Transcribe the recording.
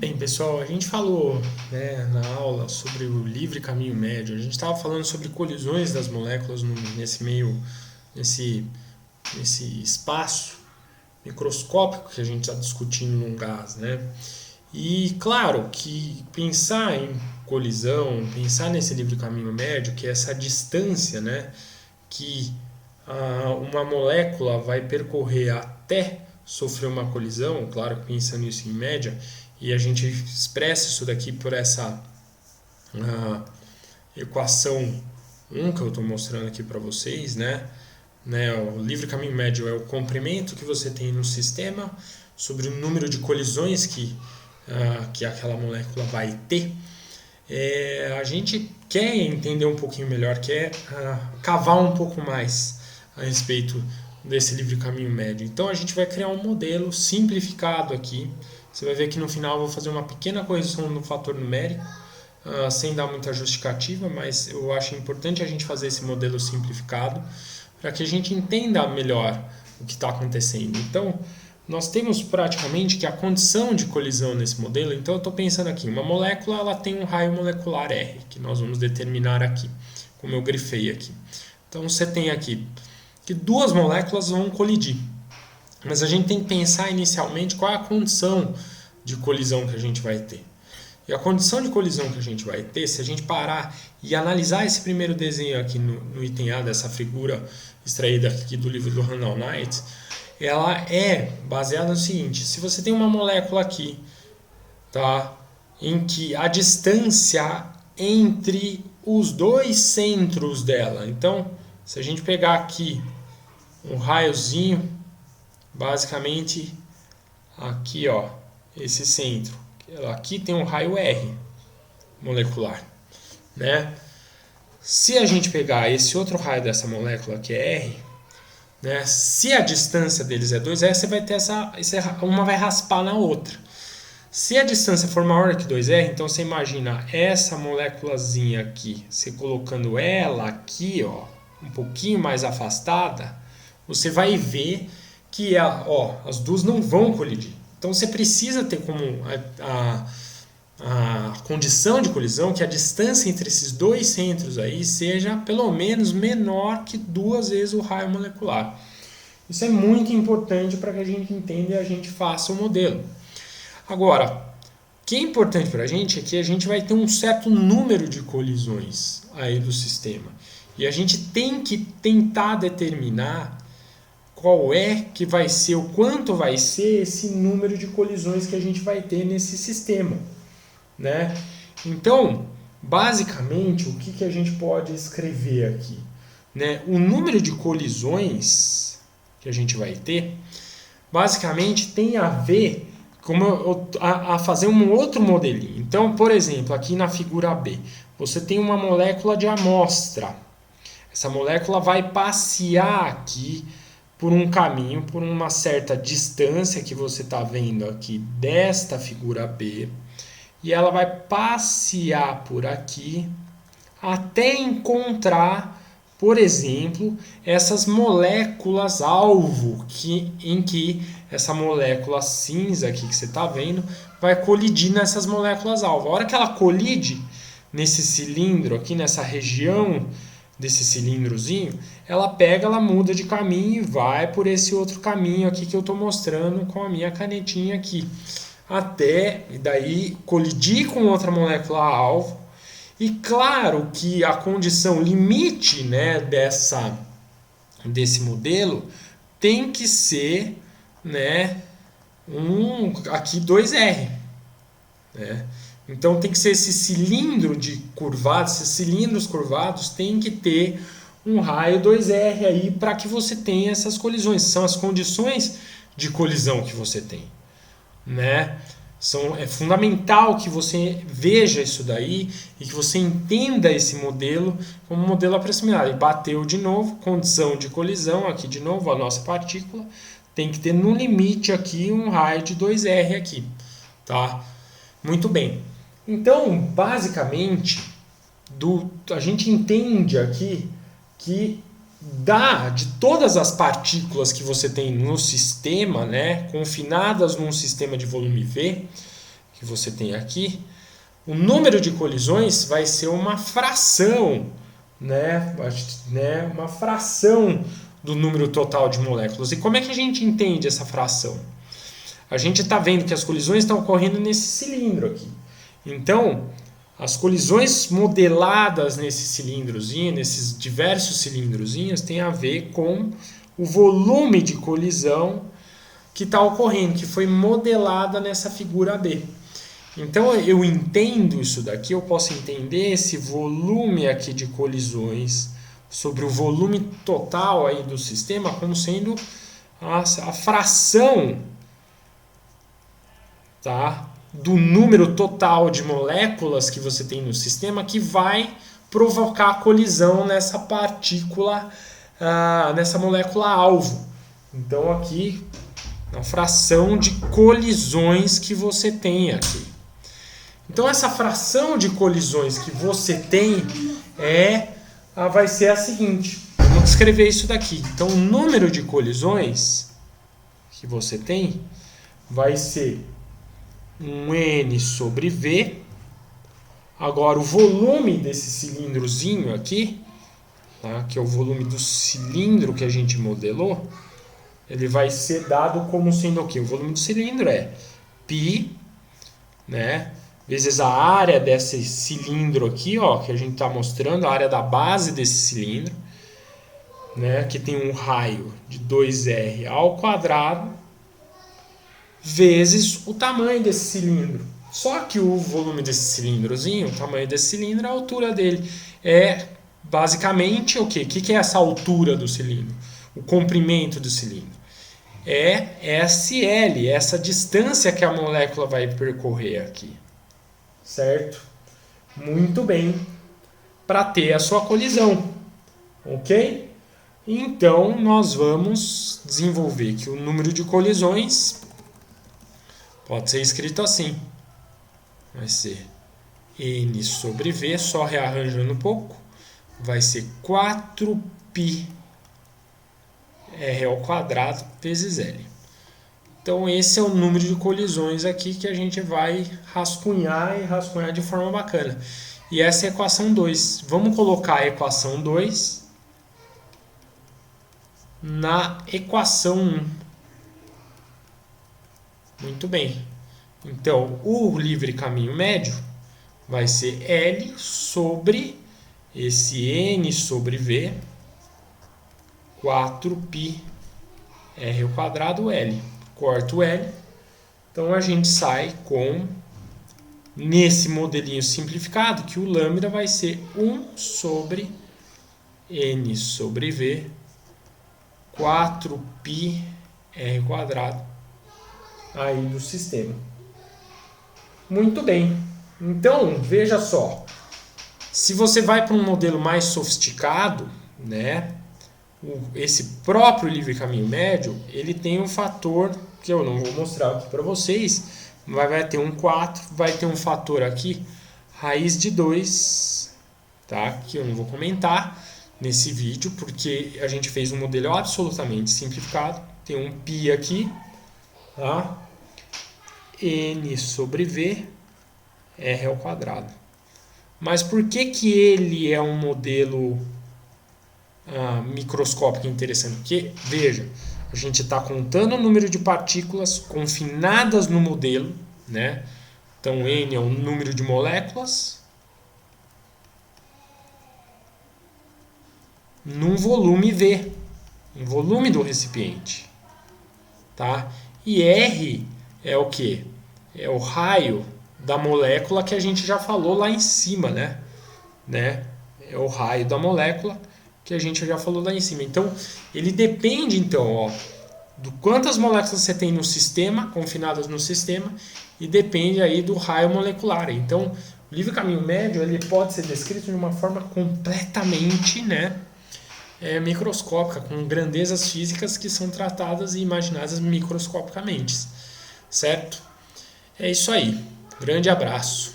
Bem, pessoal, a gente falou, né, na aula sobre o livre caminho médio. A gente estava falando sobre colisões das moléculas nesse, nesse espaço microscópico que a gente está discutindo num gás, né? E claro que pensar em colisão, pensar nesse livre caminho médio, que é essa distância, né, que uma molécula vai percorrer até sofrer uma colisão, claro que pensando isso em média, e a gente expressa isso daqui por essa equação 1 que eu estou mostrando aqui para vocês, né? O livre caminho médio é o comprimento que você tem no sistema sobre o número de colisões que aquela molécula vai ter. A gente quer entender um pouquinho melhor, quer cavar um pouco mais a respeito desse livre caminho médio. Então a gente vai criar um modelo simplificado aqui. Você vai ver que no final eu vou fazer uma pequena correção no fator numérico, sem dar muita justificativa, mas eu acho importante a gente fazer esse modelo simplificado para que a gente entenda melhor o que está acontecendo. Então, nós temos praticamente que a condição de colisão nesse modelo. Então eu estou pensando aqui, uma molécula ela tem um raio molecular R, que nós vamos determinar aqui, como eu grifei aqui. Então você tem aqui que duas moléculas vão colidir, mas a gente tem que pensar inicialmente qual é a condição de colisão que a gente vai ter. E a condição de colisão que a gente vai ter, se a gente parar e analisar esse primeiro desenho aqui no item A dessa figura extraída aqui do livro do Randall Knight, ela é baseada no seguinte: se você tem uma molécula aqui, tá, em que a distância entre os dois centros dela, então se a gente pegar aqui um raiozinho, basicamente aqui, ó, esse centro, aqui tem um raio R molecular, né? Se a gente pegar esse outro raio dessa molécula que é R, né? Se a distância deles é 2R, você vai ter uma vai raspar na outra. Se a distância for maior que 2R, então você imagina essa moléculazinha aqui, você colocando ela aqui, ó, um pouquinho mais afastada, você vai ver que as duas não vão colidir. Então você precisa ter como a condição de colisão que a distância entre esses dois centros aí seja pelo menos menor que 2 vezes o raio molecular. Isso é muito importante para que a gente entenda e a gente faça o modelo. Agora, o que é importante para a gente é que a gente vai ter um certo número de colisões aí do sistema. E a gente tem que tentar determinar qual é que vai ser, o quanto vai ser esse número de colisões que a gente vai ter nesse sistema, né? Então, basicamente, o que a gente pode escrever aqui, né? O número de colisões que a gente vai ter, basicamente tem a ver a fazer um outro modelinho. Então, por exemplo, aqui na figura B, você tem uma molécula de amostra. Essa molécula vai passear aqui por um caminho, por uma certa distância que você está vendo aqui desta figura B, e ela vai passear por aqui até encontrar, por exemplo, essas moléculas alvo em que essa molécula cinza aqui que você está vendo vai colidir nessas moléculas alvo. A hora que ela colide nesse cilindro aqui, nessa região desse cilindrozinho, ela muda de caminho e vai por esse outro caminho aqui que eu estou mostrando com a minha canetinha aqui, até daí colidir com outra molécula alvo. E claro que a condição limite, né, desse modelo tem que ser, né, aqui 2R, né? Então tem que ser esse cilindro esses cilindros curvados tem que ter um raio 2R aí para que você tenha essas colisões. São as condições de colisão que você tem, né? É fundamental que você veja isso daí e que você entenda esse modelo como um modelo aproximado. E bateu de novo, condição de colisão, aqui de novo a nossa partícula, tem que ter no limite aqui um raio de 2R aqui, tá? Muito bem. Então, basicamente, a gente entende aqui que de todas as partículas que você tem no sistema, né, confinadas num sistema de volume V, que você tem aqui, o número de colisões vai ser uma fração, né? Uma fração do número total de moléculas. E como é que a gente entende essa fração? A gente está vendo que as colisões estão ocorrendo nesse cilindro aqui. Então, as colisões modeladas nesse cilindrozinho, nesses diversos cilindrozinhos, tem a ver com o volume de colisão que está ocorrendo, que foi modelada nessa figura B. Então, eu entendo isso daqui, eu posso entender esse volume aqui de colisões sobre o volume total aí do sistema como sendo a fração, tá, do número total de moléculas que você tem no sistema que vai provocar a colisão nessa partícula, nessa molécula alvo. Então aqui a fração de colisões que você tem aqui. Então essa fração de colisões que você tem vai ser a seguinte. Vamos descrever isso daqui. Então o número de colisões que você tem vai ser um N sobre V. Agora o volume desse cilindrozinho aqui, tá, que é o volume do cilindro que a gente modelou, ele vai ser dado como sendo o quê? O volume do cilindro é π, né, vezes a área desse cilindro aqui, ó, que a gente está mostrando, a área da base desse cilindro, né, que tem um raio de 2R ao quadrado, vezes o tamanho desse cilindro. Só que o volume desse cilindrozinho, o tamanho desse cilindro, a altura dele é basicamente o quê? O que é essa altura do cilindro? O comprimento do cilindro. É SL, essa distância que a molécula vai percorrer aqui. Certo? Muito bem. Para ter a sua colisão. Ok? Então, nós vamos desenvolver que o número de colisões pode ser escrito assim. Vai ser N sobre V, só rearranjando um pouco. Vai ser 4π R ao quadrado vezes L. Então esse é o número de colisões aqui que a gente vai rascunhar e rascunhar de forma bacana. E essa é a equação 2. Vamos colocar a equação 2 na equação 1. Muito bem. Então o livre caminho médio vai ser L sobre esse N sobre V, 4π R ao quadrado L. Corta o L. Então a gente sai com, nesse modelinho simplificado, que o lambda vai ser 1 sobre N sobre V, 4π R ao quadrado aí do sistema. Muito bem. Então, veja só. Se você vai para um modelo mais sofisticado, né, esse próprio livre caminho médio, ele tem um fator que eu não vou mostrar aqui para vocês, mas vai ter um 4, vai ter um fator aqui, raiz de 2, tá? Que eu não vou comentar nesse vídeo, porque a gente fez um modelo absolutamente simplificado. Tem um π aqui, tá? N sobre V, R ao quadrado. Mas por que ele é um modelo microscópico interessante? Porque, veja, a gente está contando o número de partículas confinadas no modelo, né? Então, N é o número de moléculas num volume V, um volume do recipiente, tá? E R é o que? É o raio da molécula que a gente já falou lá em cima, né? É o raio da molécula que a gente já falou lá em cima. Então, ele depende, então, ó, do quantas moléculas você tem no sistema, confinadas no sistema, e depende aí do raio molecular. Então, o livre caminho médio ele pode ser descrito de uma forma completamente, né, microscópica, com grandezas físicas que são tratadas e imaginadas microscopicamente. Certo? É isso aí. Grande abraço.